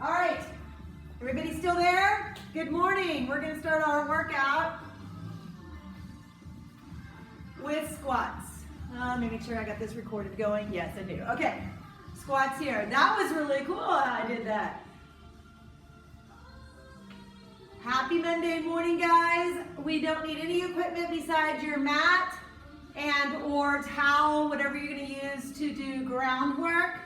All right, everybody still there? Good morning. We're gonna start our workout with squats. Let me make sure I got this recorded going. Yes, I do. Okay, squats here. That was really cool how I did that. Happy Monday morning, guys. We don't need any equipment besides your mat and or towel, whatever you're gonna use to do groundwork.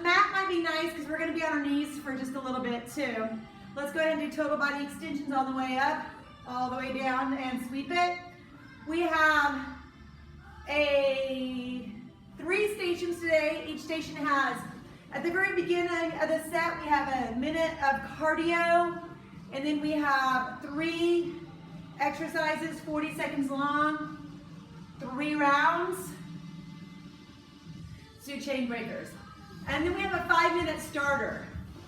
Mat might be nice because we're going to be on our knees for just a little bit too. Let's go ahead and do total body extensions all the way up, all the way down, and sweep it. We have 3 stations today. Each station has, at the very beginning of the set, we have a minute of cardio, and then we have 3 exercises, 40 seconds long, 3 rounds. Let's do chain breakers. And then we have a 5-minute starter.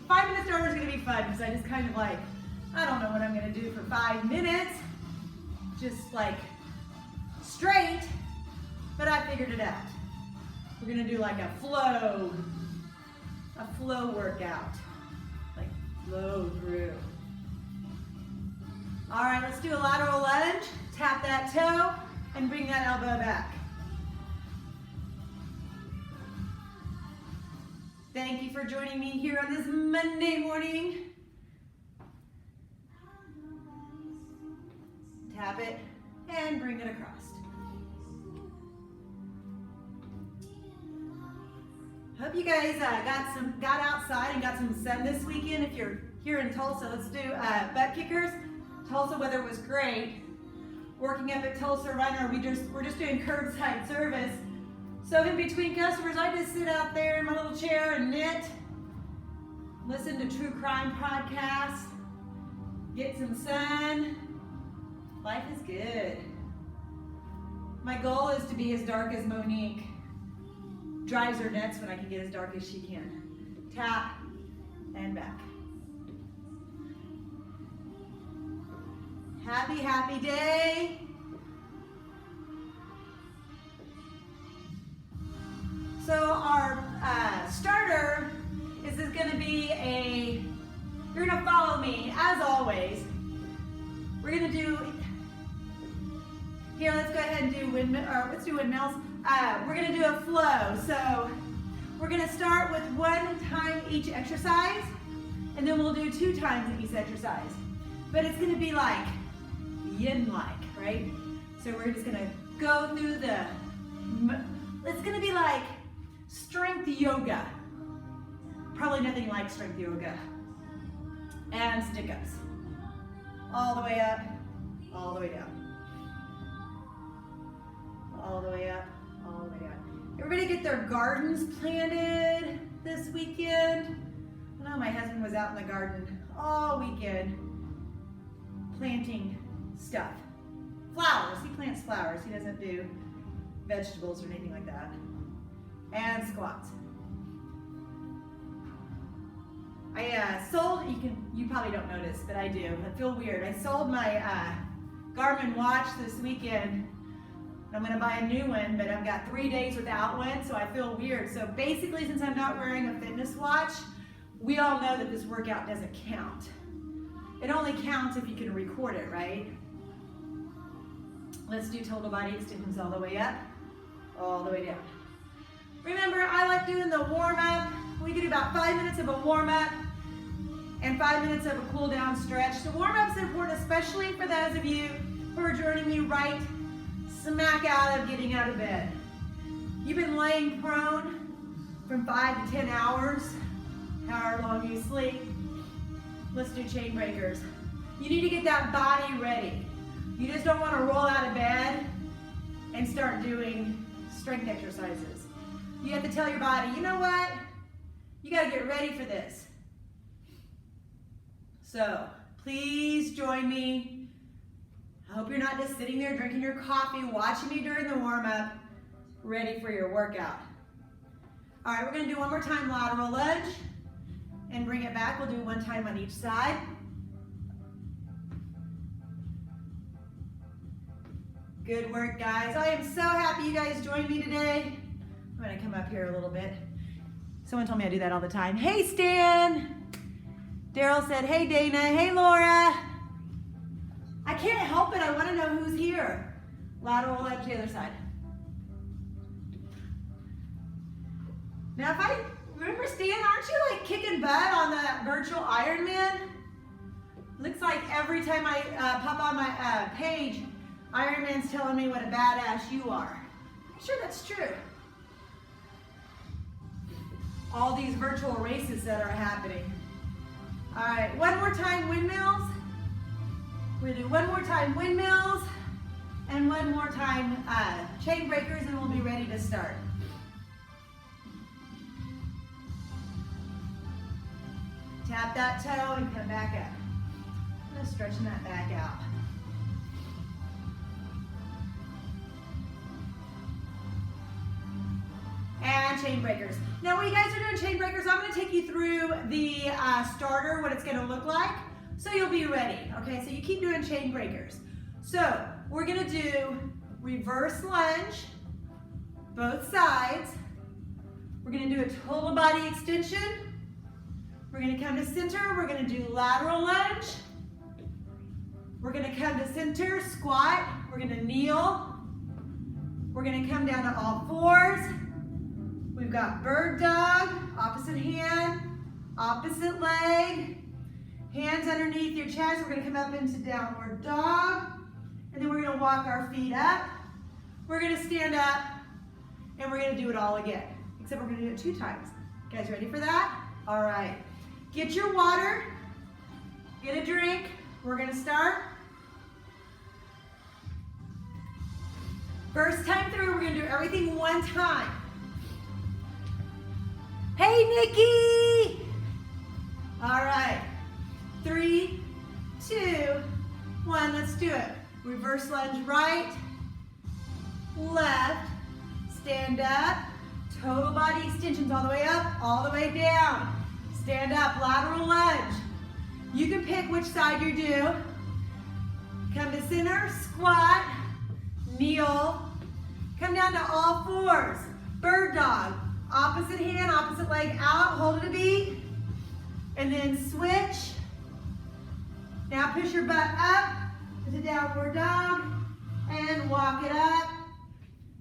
5-minute starter is going to be fun because I just kind of like, I don't know what I'm going to do for 5 minutes. Just like straight, but I figured it out. We're going to do like a flow workout. Like flow through. All right, let's do a lateral lunge. Tap that toe and bring that elbow back. Thank you for joining me here on this Monday morning. Tap it and bring it across. Hope you guys got outside and got some sun this weekend. If you're here in Tulsa, let's do butt kickers. Tulsa weather was great. Working up at Tulsa Runner, we're just doing curbside service. So in between customers, I just sit out there in my little chair and knit, listen to true crime podcasts, get some sun. Life is good. My goal is to be as dark as Monique. Drives her nuts when I can get as dark as she can. Tap and back. Happy, happy day. So our starter is going to be you're going to follow me as always. We're going to do, here let's go ahead and do let's do windmills. We're going to do a flow. So we're going to start with 1 time each exercise, and then we'll do 2 times each exercise. But it's going to be like yin-like, right? So we're just going to go through it's going to be like strength yoga. Probably nothing like strength yoga. And stick-ups. All the way up, all the way down. All the way up, all the way down. Everybody get their gardens planted this weekend. I know my husband was out in the garden all weekend planting stuff. Flowers, he plants flowers. He doesn't do vegetables or anything like that. And squats. I sold, you probably don't notice, but I do. I feel weird. I sold my Garmin watch this weekend. I'm gonna buy a new one, but I've got 3 days without one, so I feel weird. So basically, since I'm not wearing a fitness watch, we all know that this workout doesn't count. It only counts if you can record it, right? Let's do total body extensions all the way up, all the way down. Remember, I like doing the warm-up. We can do about 5 minutes of a warm-up and 5 minutes of a cool-down stretch. The warm-up's important, especially for those of you who are joining me right smack out of getting out of bed. You've been laying prone from 5 to 10 hours, however long you sleep. Let's do chain breakers. You need to get that body ready. You just don't want to roll out of bed and start doing strength exercises. You have to tell your body, you know what? You got to get ready for this. So please join me. I hope you're not just sitting there drinking your coffee, watching me during the warm-up, ready for your workout. All right, we're going to do one more time lateral lunge and bring it back. We'll do 1 time on each side. Good work, guys. I am so happy you guys joined me today. I'm going to come up here a little bit. Someone told me I do that all the time. Hey, Stan. Daryl said, hey, Dana. Hey, Laura. I can't help it. I want to know who's here. Lateral lunge to the other side. Now, if I remember, Stan, aren't you like kicking butt on that virtual Ironman? Looks like every time I pop on my page, Ironman's telling me what a badass you are. I'm sure that's true. All these virtual races that are happening. All right, one more time windmills. We're gonna do one more time windmills and one more time chain breakers, and we'll be ready to start. Tap that toe and come back up. I'm just stretching that back out. And chain breakers. Now when you guys are doing chain breakers, I'm going to take you through the starter, what it's going to look like, so you'll be ready. Okay, so you keep doing chain breakers. So we're going to do reverse lunge, both sides. We're going to do a total body extension. We're going to come to center. We're going to do lateral lunge. We're going to come to center, squat. We're going to kneel. We're going to come down to all fours. We've got bird dog, opposite hand, opposite leg, hands underneath your chest. We're going to come up into downward dog, and then we're going to walk our feet up. We're going to stand up, and we're going to do it all again, except we're going to do it 2 times. You guys ready for that? All right. Get your water, get a drink. We're going to start. First time through, we're going to do everything 1 time. Hey, Nikki! All right. 3, 2, 1. Let's do it. Reverse lunge right, left, stand up, total body extensions all the way up, all the way down. Stand up, lateral lunge. You can pick which side you do. Come to center, squat, kneel, come down to all fours, bird dog. Opposite hand, opposite leg out, hold it a beat, and then switch. Now push your butt up to downward dog and walk it up.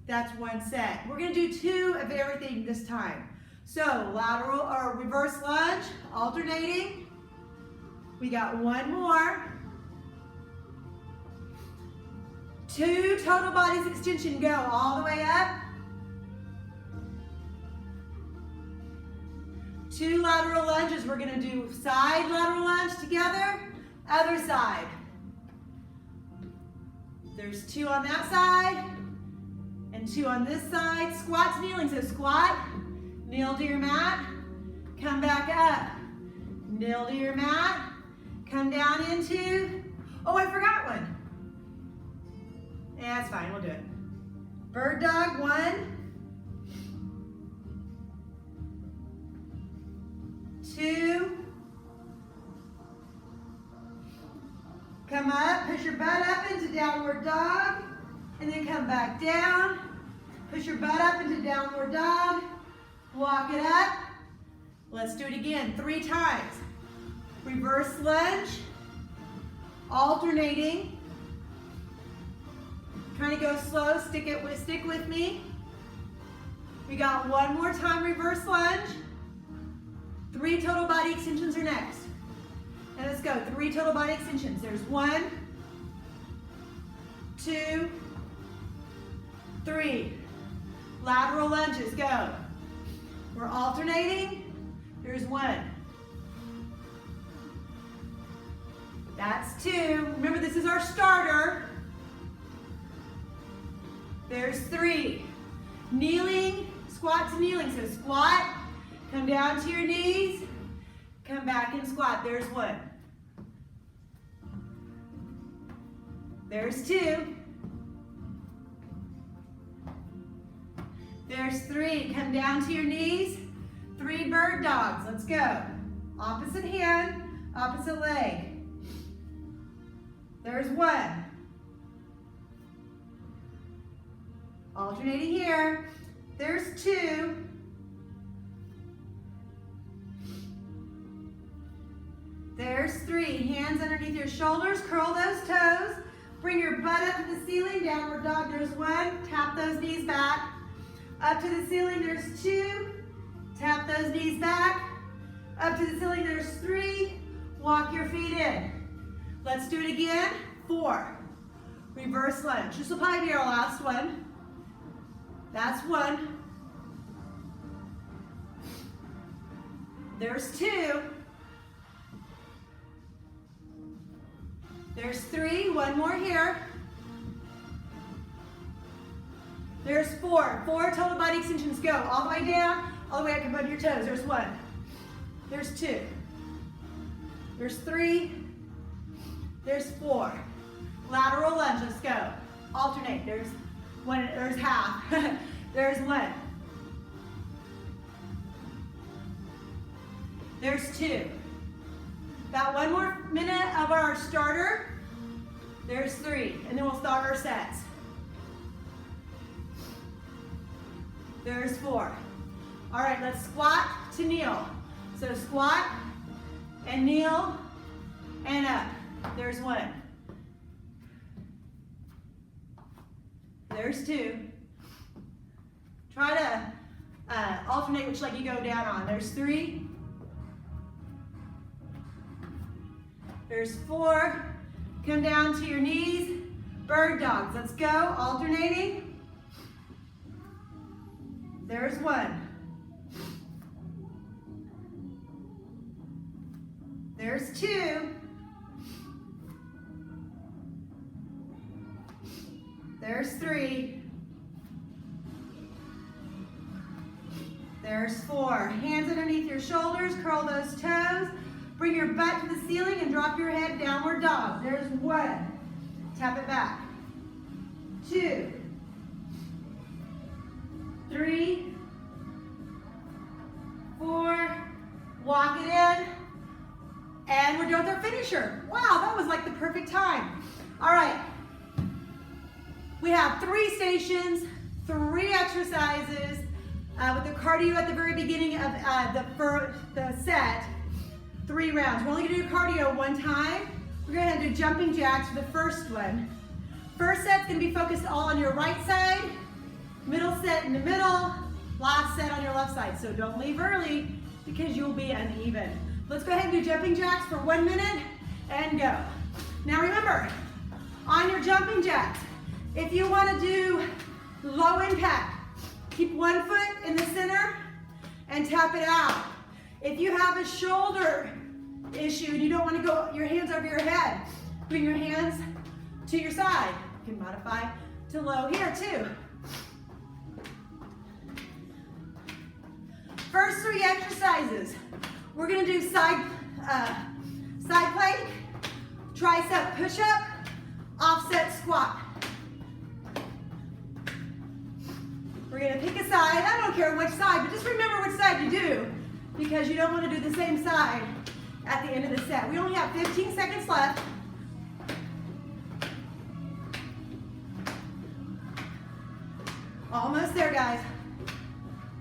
That's 1 set. We're gonna do 2 of everything this time. So lateral or reverse lunge, alternating. We got 1 more. 2 total bodies extension, go all the way up. 2 lateral lunges. We're going to do side lateral lunge together, other side. There's 2 on that side and 2 on this side. Squats, kneeling. So squat, kneel to your mat, come back up. Kneel to your mat, come down into, oh, I forgot one. Yeah, that's fine, we'll do it. Bird dog, 1. 2, come up, push your butt up into downward dog, and then come back down, push your butt up into downward dog, walk it up. Let's do it again, 3 times. Reverse lunge, alternating, kind of go slow, stick with me. We got 1 more time, reverse lunge. 3 total body extensions are next. And let's go, 3 total body extensions. There's 1, 2, 3. Lateral lunges, go. We're alternating. There's 1. That's 2. Remember, this is our starter. There's 3. Kneeling, squat to kneeling. So squat. Come down to your knees, come back and squat. There's 1. There's 2. There's 3. Come down to your knees. 3 bird dogs. Let's go. Opposite hand, opposite leg. There's 1. Alternating here. There's 2. There's 3. Hands underneath your shoulders, curl those toes. Bring your butt up to the ceiling, downward dog, there's 1. Tap those knees back. Up to the ceiling, there's 2. Tap those knees back. Up to the ceiling, there's 3. Walk your feet in. Let's do it again. 4. Reverse lunge. This will probably be our last one. That's 1. There's 2. There's 3. 1 more here. There's 4. 4 total body extensions. Go all the way down, all the way up to above your toes. There's 1. There's 2. There's 3. There's 4. Lateral lunge. Let's go. Alternate. There's 1. There's half. There's 1. There's 2. Got 1 more minute of our starter. There's 3. And then we'll start our sets. There's 4. All right, let's squat to kneel. So squat and kneel and up. There's 1. There's 2. Try to alternate which leg you go down on. There's 3. There's 4. Come down to your knees. Bird dogs. Let's go. Alternating. There's 1. There's 2. There's 3. There's 4. Hands underneath your shoulders. Curl those toes. Bring your butt to the ceiling and drop your head, downward dog. There's 1. Tap it back. 2. 3. 4. Walk it in. And we're done with our finisher. Wow, that was like the perfect time. All right. We have 3 stations, 3 exercises with the cardio at the very beginning of the set. 3 rounds. We're only going to do cardio 1 time. We're going to do jumping jacks for the first one. First set's going to be focused all on your right side. Middle set in the middle. Last set on your left side. So don't leave early because you'll be uneven. Let's go ahead and do jumping jacks for 1 minute and go. Now remember, on your jumping jacks, if you want to do low impact, keep 1 foot in the center and tap it out. If you have a shoulder issue and you don't want to go your hands over your head, bring your hands to your side. You can modify to low here too. First 3 exercises. We're going to do side plank, tricep push-up, offset squat. We're going to pick a side. I don't care which side, but just remember which side you do, because you don't want to do the same side at the end of the set. We only have 15 seconds left. Almost there, guys.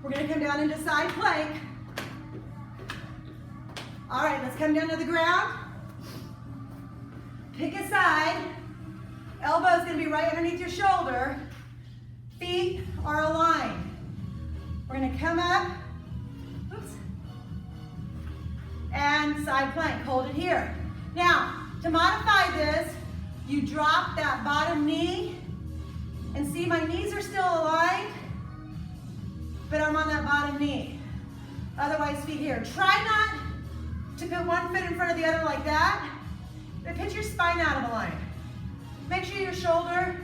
We're going to come down into side plank. All right, let's come down to the ground. Pick a side. Elbow's going to be right underneath your shoulder. Feet are aligned. We're going to come up. Oops. And side plank. Hold it here. Now, to modify this, you drop that bottom knee. And see, my knees are still aligned, but I'm on that bottom knee. Otherwise, feet here. Try not to put 1 foot in front of the other like that, but pitch your spine out of alignment. Make sure your shoulder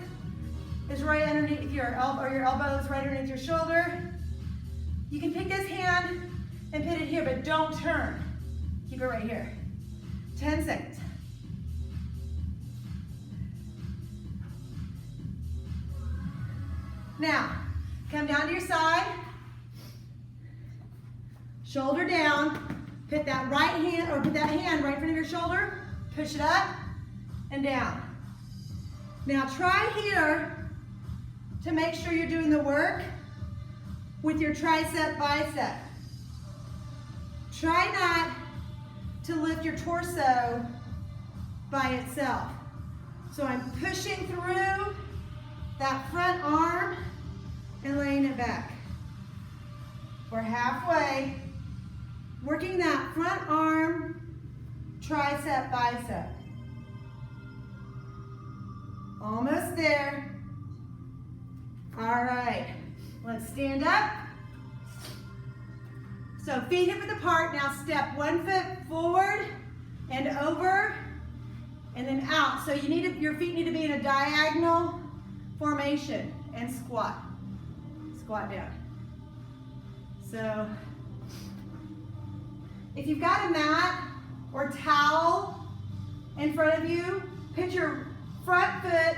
is right underneath your elbow, or your elbow is right underneath your shoulder. You can pick this hand and put it here, but don't turn. Keep it right here. 10 seconds. Now, come down to your side, shoulder down, put that right hand, or put that hand right in front of your shoulder, push it up and down. Now try here to make sure you're doing the work with your tricep bicep. Try not to lift your torso by itself. So I'm pushing through that front arm and laying it back. We're halfway, working that front arm, tricep, bicep. Almost there. All right, let's stand up. So feet hip width apart. Now step 1 foot forward and over and then out. So your feet need to be in a diagonal formation and squat. Squat down. So if you've got a mat or towel in front of you, put your front foot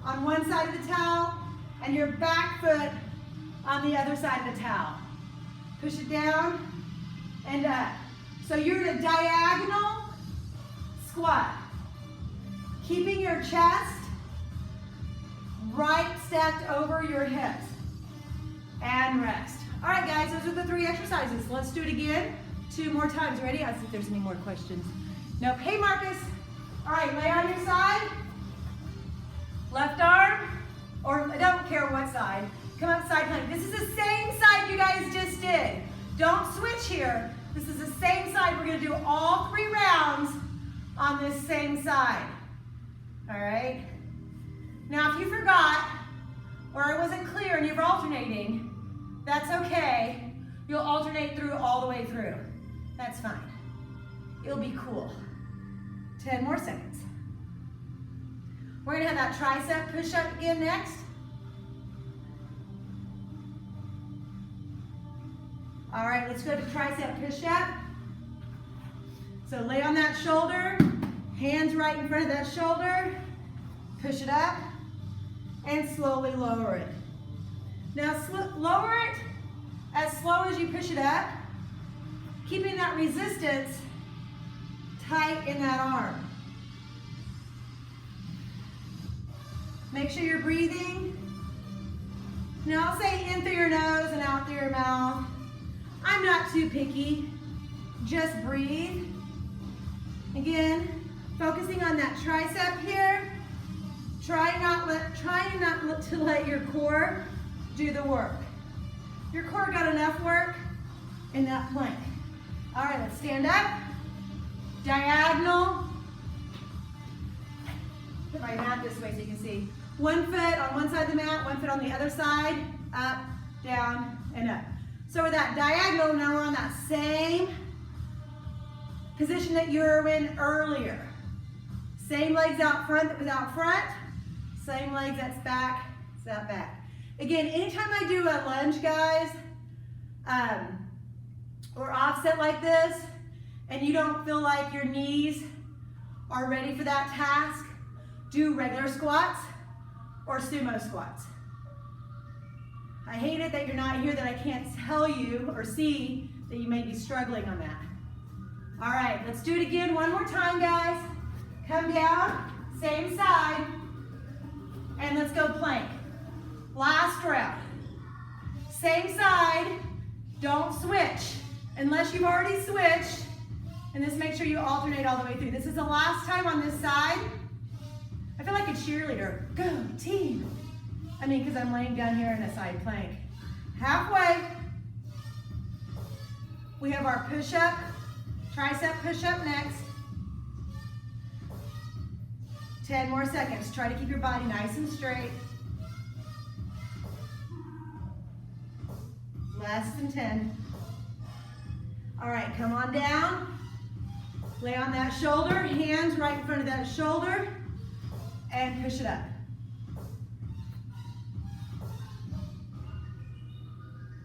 on one side of the towel and your back foot on the other side of the towel. Push it down and up. So you're in a diagonal squat. Keeping your chest right stacked over your hips. And rest. All right, guys, those are the 3 exercises. Let's do it again 2 more times. Ready? I'll see if there's any more questions. Nope. Hey, Marcus. All right, lay on your side. Left arm, or I don't care what side. Come up side plank. This is the same side you guys just did. Don't switch here. This is the same side. We're going to do all 3 rounds on this same side. All right? Now, if you forgot or it wasn't clear and you're alternating, that's okay. You'll alternate through all the way through. That's fine. It'll be cool. 10 more seconds. We're going to have that tricep push-up again next. All right, let's go to tricep push-up. So lay on that shoulder, hands right in front of that shoulder, push it up, and slowly lower it. Now lower it as slow as you push it up, keeping that resistance tight in that arm. Make sure you're breathing. Now I'll say in through your nose and out through your mouth. I'm not too picky. Just breathe. Again, focusing on that tricep here. Try not to let your core do the work. Your core got enough work in that plank. All right, let's stand up. Diagonal. Put my mat this way so you can see. 1 foot on one side of the mat, 1 foot on the other side, up, down, and up. So with that diagonal, now we're on that same position that you were in earlier. Same legs out front that was out front. Same legs that's back, that back. Again, anytime I do a lunge, guys, or offset like this, and you don't feel like your knees are ready for that task, do regular squats or sumo squats. I hate it that you're not here, that I can't tell you or see that you may be struggling on that. All right, let's do it again 1 more time, guys. Come down, same side, and let's go plank. Last round. Same side, don't switch. Unless you've already switched, and just make sure you alternate all the way through. This is the last time on this side. I feel like a cheerleader. Go, team. I mean, because I'm laying down here in a side plank. Halfway. We have our push-up, tricep push-up next. 10 more seconds. Try to keep your body nice and straight. Less than 10. All right, come on down. Lay on that shoulder, hands right in front of that shoulder, and push it up.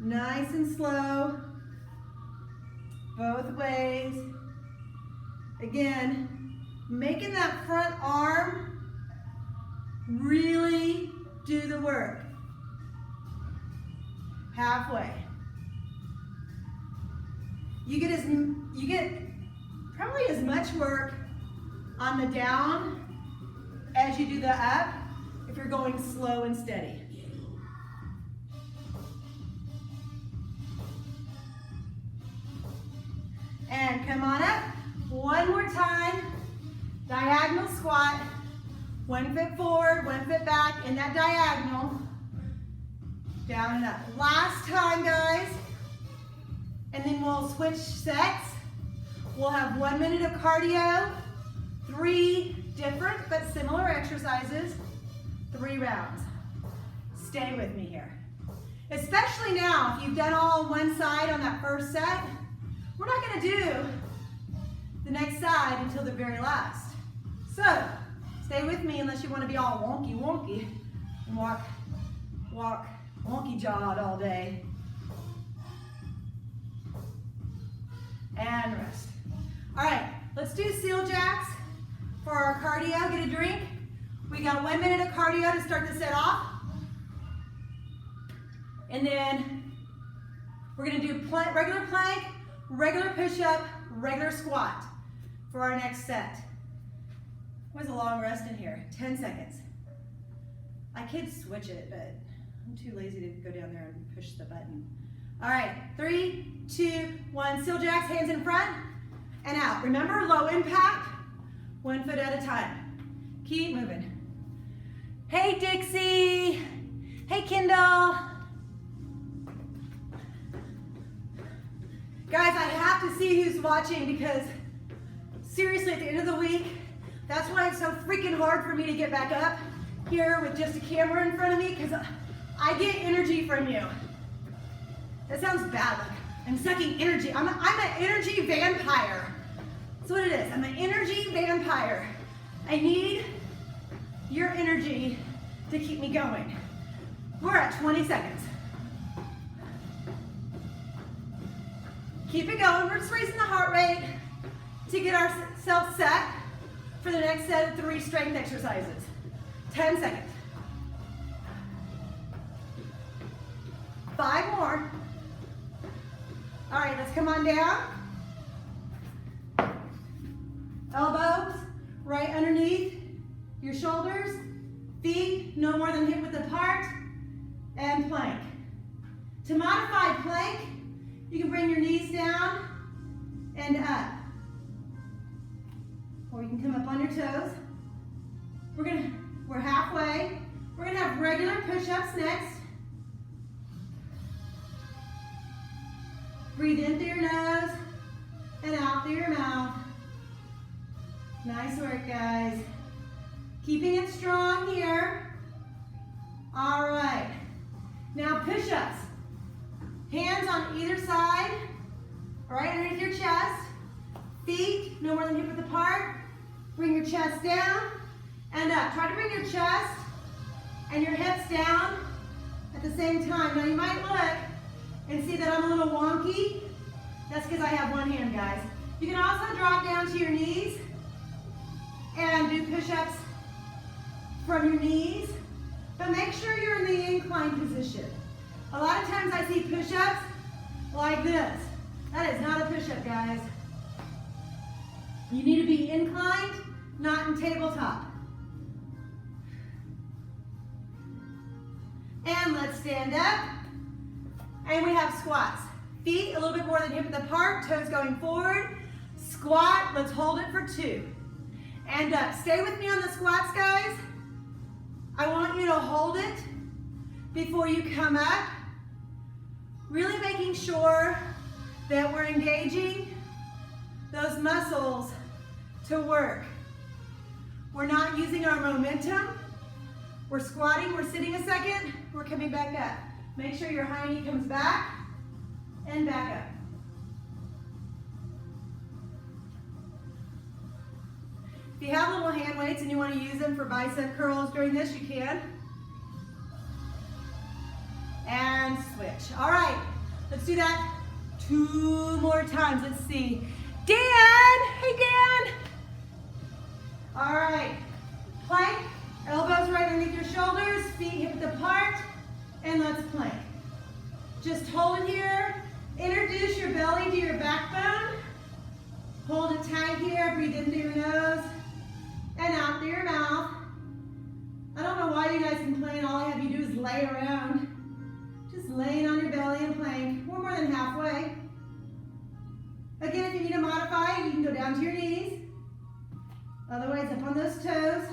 Nice and slow, both ways. Again, making that front arm really do the work. Halfway. You get probably as much work on the down as you do the up if you're going slow and steady. And come on up, One more time. Diagonal squat. 1 foot forward, 1 foot back in that diagonal. Down and up. Last time, guys. And then we'll switch sets. We'll have 1 minute of cardio, 3 different but similar exercises, 3 rounds. Stay with me here. Especially now, if you've done all on one side on that first set, we're not gonna do the next side until the very last. So, stay with me unless you wanna be all wonky and walk wonky jawed all day. And rest. All right, let's do seal jacks for our cardio. Get a drink. We got 1 minute of cardio to start the set off. And then we're gonna do regular plank, regular push-up, regular squat for our next set. Where's a long rest in here? 10 seconds. I could switch it, but I'm too lazy to go down there and push the button. All right, 3, 2, 1. Seal jacks, hands in front and out. Remember, low impact, 1 foot at a time. Keep moving. Hey, Dixie. Hey, Kendall. Guys, I have to see who's watching because seriously, at the end of the week, that's why it's so freaking hard for me to get back up here with just a camera in front of me because I get energy from you. That sounds bad, like I'm sucking energy. I'm an energy vampire. That's what it is. I'm an energy vampire. I need your energy to keep me going. We're at 20 seconds. Keep it going. We're just raising the heart rate to get ourselves set for the next set of 3 strength exercises. 10 seconds. 5 more. All right, let's come on down. Elbows right underneath your shoulders. Feet no more than hip width apart. And plank. To modify plank, you can bring your knees down and up. Or you can come up on your toes. We're halfway. We're gonna have regular push-ups next. Breathe in through your nose and out through your mouth. Nice work, guys. Keeping it strong here. All right. Now push-ups. Hands on either side, right underneath your chest. Feet no more than hip width apart. Bring your chest down and up. Try to bring your chest and your hips down at the same time. Now you might look and see that I'm a little wonky. That's because I have one hand, guys. You can also drop down to your knees and do push-ups from your knees, but make sure you're in the incline position. A lot of times I see push-ups like this. That is not a push-up, guys. You need to be inclined, not in tabletop. And let's stand up. And we have squats. Feet a little bit more than hip width apart, toes going forward. Squat, let's hold it for 2. And up. Stay with me on the squats, guys. I want you to hold it before you come up. Really making sure that we're engaging those muscles to work. We're not using our momentum. We're squatting, we're sitting a second, we're coming back up. Make sure your high knee comes back and back up. If you have little hand weights and you want to use them for bicep curls during this, you can. And switch. All right, let's do that 2 more times. Let's see. Dan, hey Dan. All right, plank, elbows right underneath your shoulders, feet hip width apart, and let's plank. Just hold it here. Introduce your belly to your backbone. Hold it tight here, breathe in through your nose and out through your mouth. I don't know why you guys complain, all I have you do is lay around. Just laying on your belly and plank. We're more than halfway. Again, if you need to modify, you can go go down to your knees. Otherwise, up on those toes.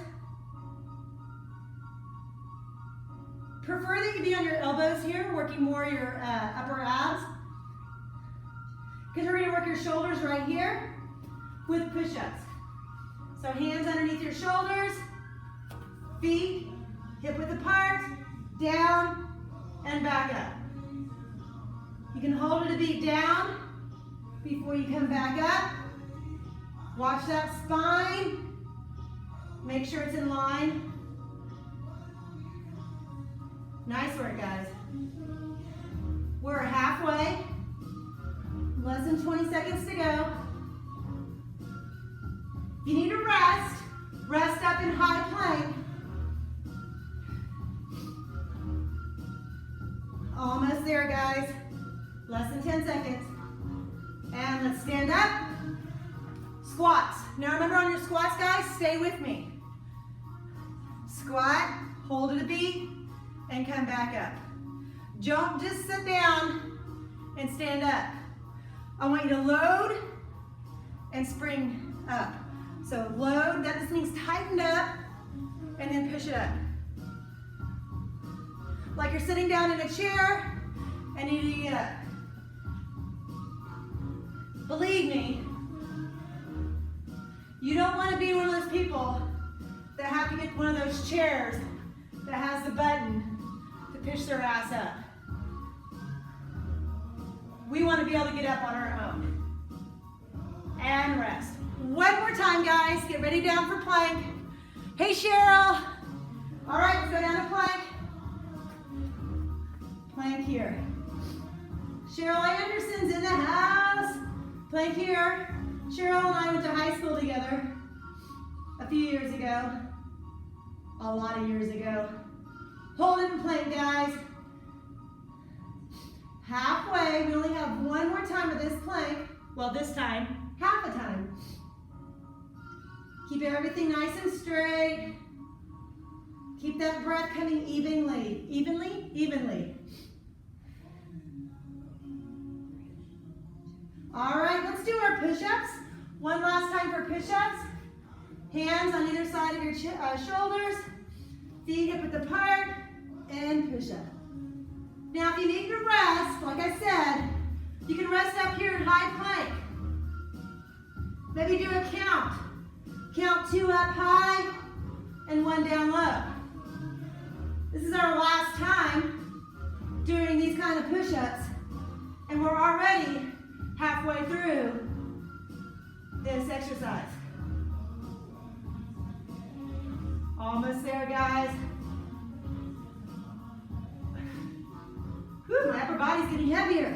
Prefer that you be on your elbows here, working more your upper abs. Because we're going to work your shoulders right here with push-ups. So hands underneath your shoulders, feet hip width apart, down and back up. You can hold it a beat down before you come back up. Watch that spine. Make sure it's in line. Nice work, guys. We're halfway. Less than 20 seconds to go. If you need to rest up in high plank. Almost there, guys. Less than 10 seconds. And let's stand up. Squats. Now remember on your squats, guys, stay with me. Squat, hold it a beat, and come back up. Don't just sit down and stand up. I want you to load and spring up. So load, that just means tighten up, and then push it up. Like you're sitting down in a chair and you need to get up. Believe me, you don't want to be one of those people that have to get one of those chairs that has the button to push their ass up. We want to be able to get up on our own. And rest. One more time, guys. Get ready down for plank. Hey, Cheryl. All right, let's go down to plank. Plank here. Cheryl Anderson's in the house. Plank here. Cheryl and I went to high school together a few years ago. A lot of years ago. Hold it in plank, guys. Halfway. We only have one more time of this plank. Well, this time, half a time. Keep everything nice and straight. Keep that breath coming evenly. Evenly. All right, let's do our push-ups. One last time for push-ups. Hands on either side of your shoulders. Feet hip width apart, and push-up. Now, if you need to rest, like I said, you can rest up here in high plank. Maybe do a count. Count 2 up high and 1 down low. This is our last time doing these kind of push-ups, and we're already halfway through this exercise. Almost there, guys. Whew, my upper body's getting heavier.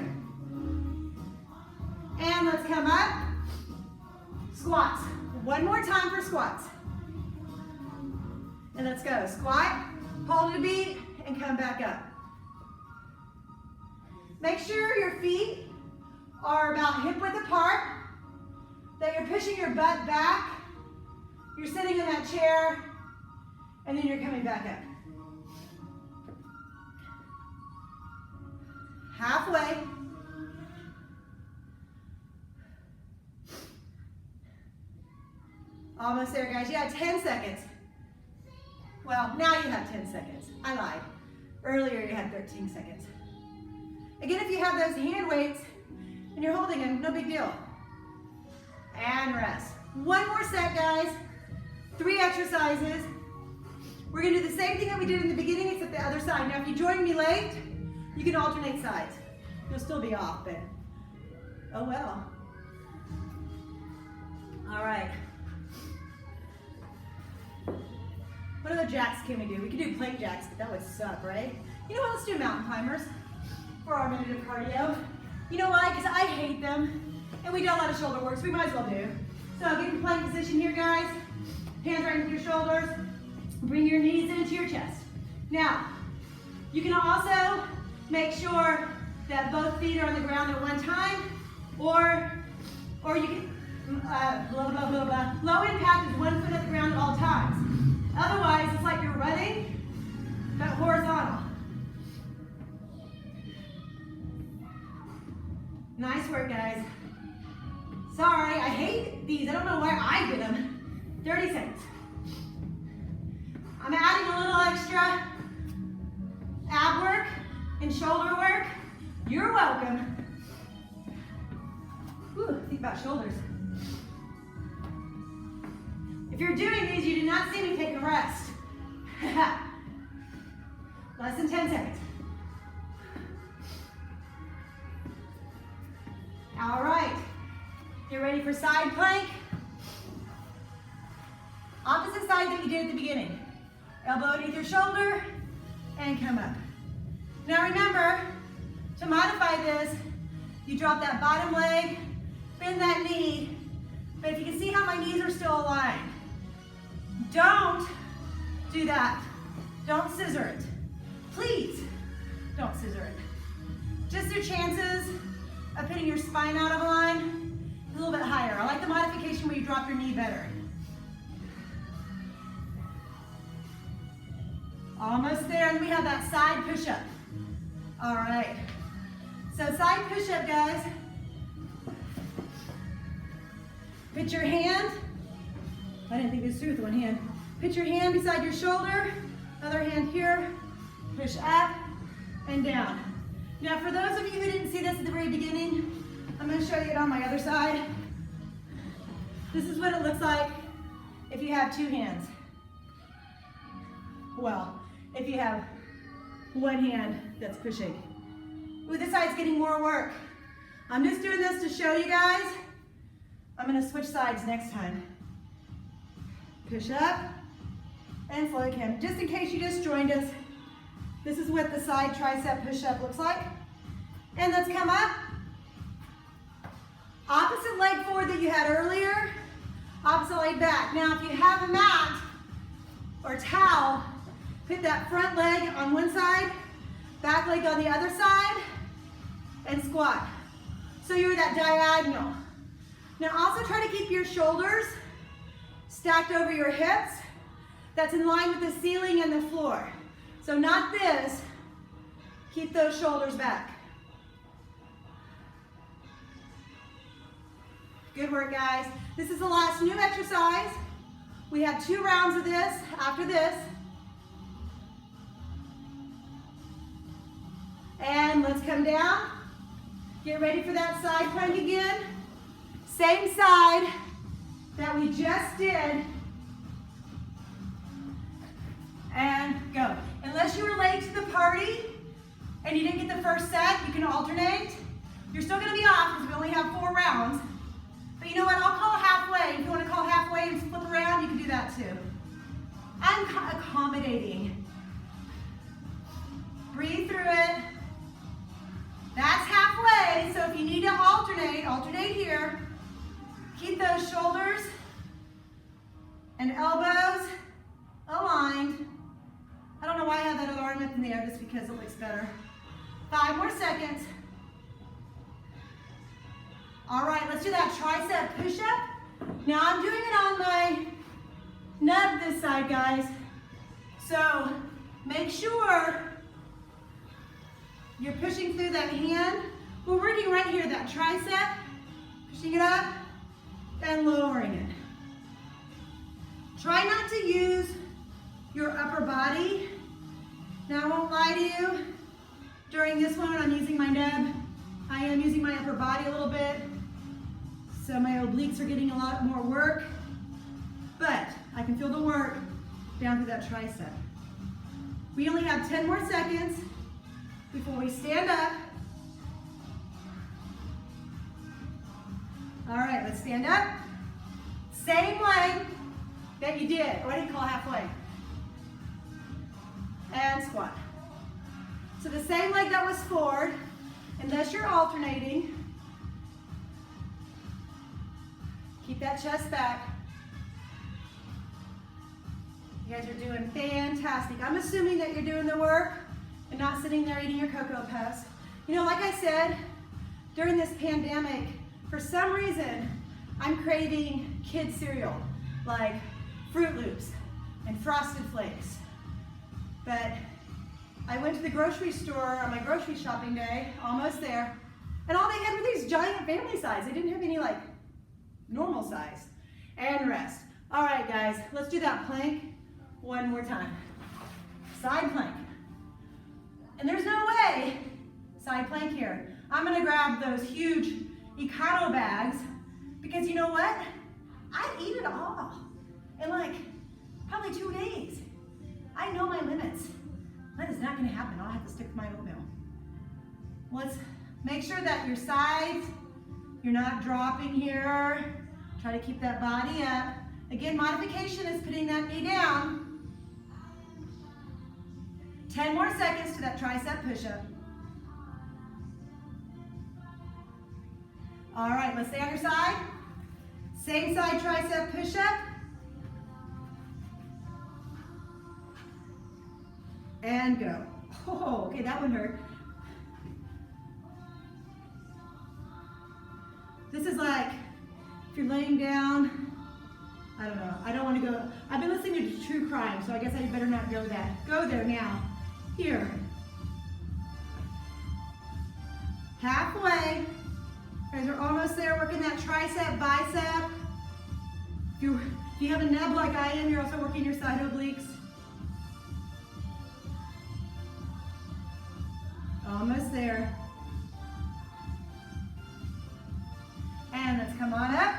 And let's come up. Squats. One more time for squats. And let's go. Squat, hold it a beat, and come back up. Make sure your feet are about hip width apart, that you're pushing your butt back. You're sitting in that chair, and then you're coming back up. Halfway. Almost there, guys. You had 10 seconds. Well, now you have 10 seconds. I lied. Earlier you had 13 seconds. Again, if you have those hand weights and you're holding them, no big deal. And rest. One more set, guys. 3 exercises. We're going to do the same thing that we did in the beginning, except the other side. Now, if you joined me late, you can alternate sides. You'll still be off, but oh well. All right. What other jacks can we do? We could do plank jacks, but that would suck, right? You know what? Let's do mountain climbers for our minute of cardio. You know why? Because I hate them, and we do a lot of shoulder work, so we might as well do. So get in plank position here, guys. Hands right into your shoulders. Bring your knees into your chest. Now, you can also make sure that both feet are on the ground at one time, or you can, blah, blah, blah, blah. Low impact is 1 foot at the ground at all times. Otherwise, it's like you're running, but horizontal. Nice work, guys. Sorry, I hate these. I don't know where I did them. 30 seconds. I'm adding a little extra ab work and shoulder work. You're welcome. Ooh, think about shoulders. If you're doing these, you do not see me take a rest. Less than 10 seconds. All right. Get ready for side plank. Opposite side that you did at the beginning. Elbow underneath your shoulder and come up. Now remember, to modify this, you drop that bottom leg, bend that knee, but if you can see how my knees are still aligned, don't do that. Don't scissor it. Please don't scissor it. Just your chances of hitting your spine out of line is a little bit higher. I like the modification where you drop your knee better. Almost there, and we have that side push-up. All right. So side push-up, guys. Put your hand, I didn't think this through with one hand. Put your hand beside your shoulder, other hand here, push up and down. Now for those of you who didn't see this at the very beginning, I'm going to show you it on my other side. This is what it looks like if you have two hands. Well, if you have one hand that's pushing. Ooh, this side's getting more work. I'm just doing this to show you guys. I'm going to switch sides next time. Push up and slow cam. Just in case you just joined us, this is what the side tricep push-up looks like. And let's come up. Opposite leg forward that you had earlier, opposite leg back. Now if you have a mat or towel, put that front leg on one side, back leg on the other side, and squat. So you're that diagonal. Now also try to keep your shoulders stacked over your hips. That's in line with the ceiling and the floor. So not this. Keep those shoulders back. Good work, guys. This is the last new exercise. We have 2 rounds of this after this. And let's come down. Get ready for that side plank again. Same side that we just did. And go. Unless you were late to the party and you didn't get the first set, you can alternate. You're still going to be off because we only have 4 rounds. But you know what? I'll call halfway. If you want to call halfway and flip around, you can do that too. I'm accommodating. Breathe through it. That's halfway, so if you need to alternate, alternate here. Keep those shoulders and elbows aligned. I don't know why I have that other arm up in the air, just because it looks better. 5 more seconds. All right, let's do that tricep push-up. Now I'm doing it on my nub this side, guys. So make sure you're pushing through that hand. We're working right here, that tricep, pushing it up and lowering it. Try not to use your upper body. Now I won't lie to you, during this one I'm using my nub. I am using my upper body a little bit, so my obliques are getting a lot more work, but I can feel the work down through that tricep. We only have 10 more seconds before we stand up. All right, let's stand up. Same leg that you did, or I didn't call halfway. And squat. So the same leg that was forward, unless you're alternating. Keep that chest back. You guys are doing fantastic. I'm assuming that you're doing the work and not sitting there eating your Cocoa Puffs. You know, like I said, during this pandemic, for some reason, I'm craving kid cereal, like Fruit Loops and Frosted Flakes. But I went to the grocery store on my grocery shopping day, almost there, and all they had were these giant family size. They didn't have any like normal size. And rest. All right, guys, let's do that plank one more time. Side plank. And there's no way, side plank here. I'm gonna grab those huge Econo bags because you know what? I'd eat it all in like probably 2 days. I know my limits. That is not gonna happen. I'll have to stick to my oatmeal. Let's make sure that your sides, you're not dropping here. Try to keep that body up. Again, modification is putting that knee down. 10 more seconds to that tricep push-up. All right, let's stay on your side. Same side tricep push-up. And go. Oh, okay, that one hurt. This is like, if you're laying down, I don't know, I don't want to go. I've been listening to true crime, so I guess I better not go there now. Here. Halfway. You guys are almost there, working that tricep, bicep. If you have a nub like I am, you're also working your side obliques. Almost there. And let's come on up.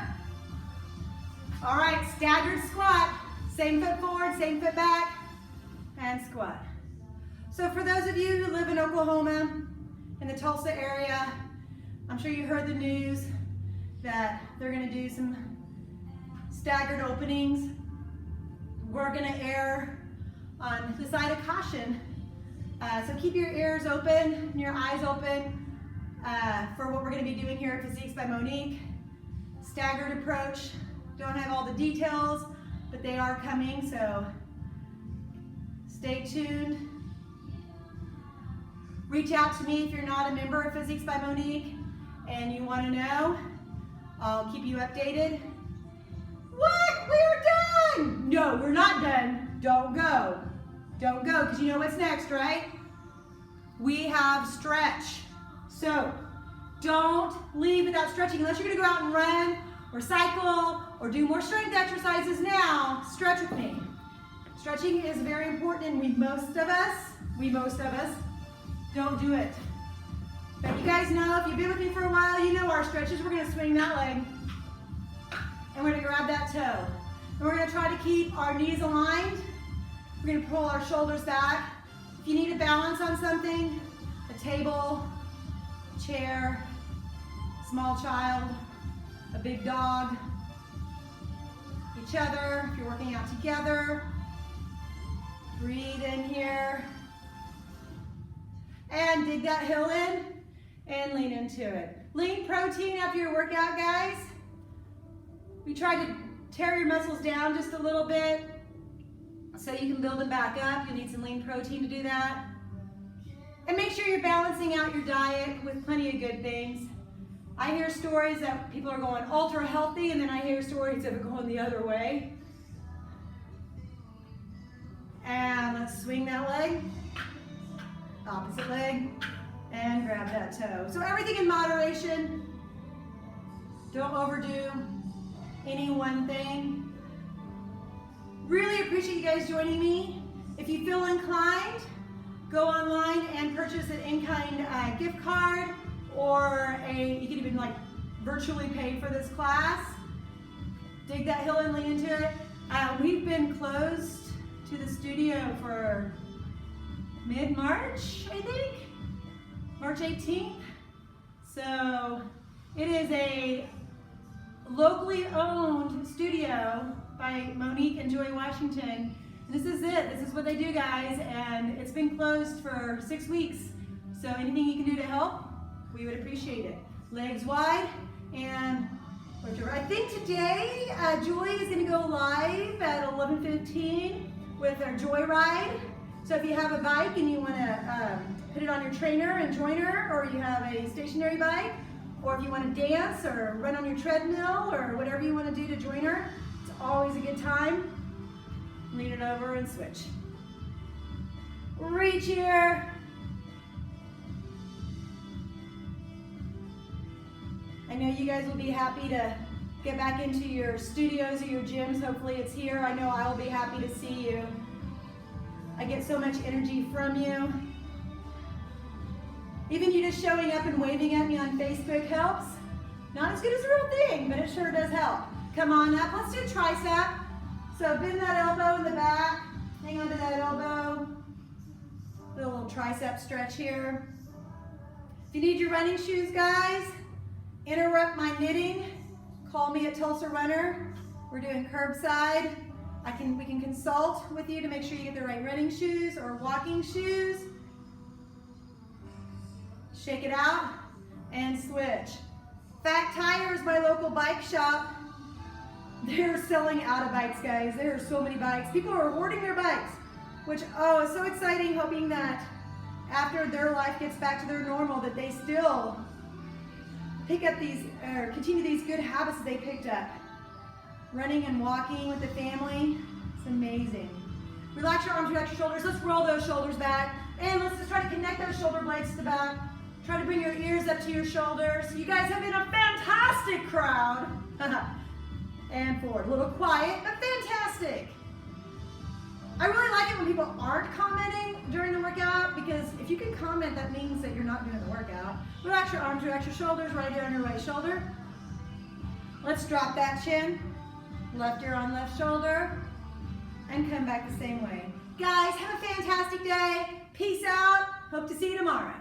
All right, staggered squat. Same foot forward, same foot back, and squat. So for those of you who live in Oklahoma, in the Tulsa area, I'm sure you heard the news that they're gonna do some staggered openings. We're gonna err on the side of caution. So keep your ears open and your eyes open for what we're gonna be doing here at Physiques by Monique. Staggered approach. Don't have all the details, but they are coming, so stay tuned. Reach out to me if you're not a member of Physiques by Monique and you want to know. I'll keep you updated. What? We're done! No, we're not done. Don't go. Don't go, because you know what's next, right? We have stretch. So don't leave without stretching. Unless you're going to go out and run or cycle or do more strength exercises now, stretch with me. Stretching is very important, and most of us don't do it. But you guys know, if you've been with me for a while, you know our stretches. We're gonna swing that leg, and we're gonna grab that toe. And we're gonna try to keep our knees aligned. We're gonna pull our shoulders back. If you need a balance on something, a table, chair, small child, a big dog, each other, if you're working out together, breathe in here. And dig that heel in and lean into it. Lean protein after your workout, guys. We try to tear your muscles down just a little bit so you can build them back up. You need some lean protein to do that. And make sure you're balancing out your diet with plenty of good things. I hear stories that people are going ultra healthy, and then I hear stories of it going the other way. And let's swing that leg. Opposite leg, and grab that toe. So everything in moderation. Don't overdo any one thing. Really appreciate you guys joining me. If you feel inclined, go online and purchase an in-kind gift card, or you can even like virtually pay for this class. Dig that heel and lean into it. We've been closed to the studio for mid-March, I think, March 18th. So it is a locally owned studio by Monique and Joy Washington. This is it. This is what they do, guys, and it's been closed for 6 weeks. So anything you can do to help, we would appreciate it. Legs wide, and I think today Joy is going to go live at 11:15 with our Joy Ride. So if you have a bike and you want to put it on your trainer and join her, or you have a stationary bike, or if you want to dance or run on your treadmill or whatever you want to do to join her, it's always a good time. Lean it over and switch. Reach here. I know you guys will be happy to get back into your studios or your gyms. Hopefully it's here. I know I will be happy to see you. I get so much energy from you. Even you just showing up and waving at me on Facebook helps. Not as good as the real thing, but it sure does help. Come on up, let's do a tricep. So bend that elbow in the back, hang on to that elbow. Do a little tricep stretch here. If you need your running shoes, guys, interrupt my knitting. Call me at Tulsa Runner. We're doing curbside. We can consult with you to make sure you get the right running shoes or walking shoes. Shake it out and switch. Fat Tire is my local bike shop. They're selling out of bikes, guys. There are so many bikes. People are hoarding their bikes, which, oh, is so exciting, hoping that after their life gets back to their normal, that they still pick up these, or continue these good habits that they picked up. Running and walking with the family, it's amazing. Relax your arms, relax your shoulders. Let's roll those shoulders back. And let's just try to connect those shoulder blades to the back. Try to bring your ears up to your shoulders. You guys have been a fantastic crowd. And forward, a little quiet, but fantastic. I really like it when people aren't commenting during the workout, because if you can comment, that means that you're not doing the workout. Relax your arms, relax your shoulders, right ear on your right shoulder. Let's drop that chin. Left ear on left shoulder. And come back the same way. Guys, have a fantastic day. Peace out. Hope to see you tomorrow.